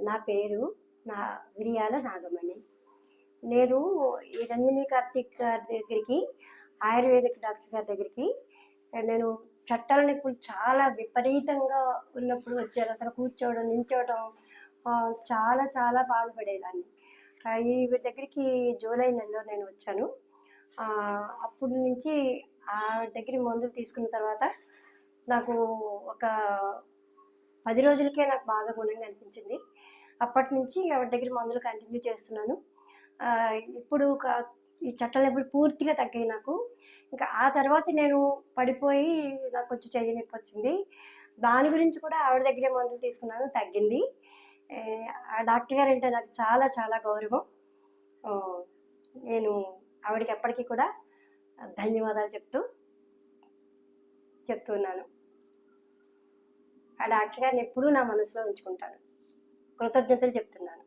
నా పేరు నా విరియాల నాగమణి. నేను ఈ రంజని కార్తీక్ గారి దగ్గరికి, ఆయుర్వేదిక్ డాక్టర్ గారి దగ్గరికి నేను చట్టాల నొప్పులు చాలా విపరీతంగా ఉన్నప్పుడు వచ్చారు. అసలు కూర్చోవడం, నించోవడం చాలా చాలా బాధపడేదాన్ని. ఈ దగ్గరికి జూలై నెలలో నేను వచ్చాను. అప్పటి నుంచి ఆ దగ్గర మందులు తీసుకున్న తర్వాత నాకు ఒక 10 రోజులకే నాకు బాగా గుణంగా అనిపించింది. అప్పటి నుంచి ఆవిడ దగ్గర మందులు కంటిన్యూ చేస్తున్నాను. ఇప్పుడు ఈ చట్టాల నొప్పులు పూర్తిగా తగ్గాయి నాకు. ఇంకా ఆ తర్వాత నేను పడిపోయి నాకు కొంచెం చెయ్యి నొప్పి వచ్చింది. దాని గురించి కూడా ఆవిడ దగ్గరే మందులు తీసుకున్నాను, తగ్గింది. ఆ డాక్టర్ గారు అంటే నాకు చాలా చాలా గౌరవం. నేను ఆవిడకి ఎప్పటికీ కూడా ధన్యవాదాలు చెప్తున్నాను. ఆ డాక్టర్ గారిని ఎప్పుడూ నా మనసులో ఉంచుకుంటాను. కృతజ్ఞతలు చెప్తున్నాను.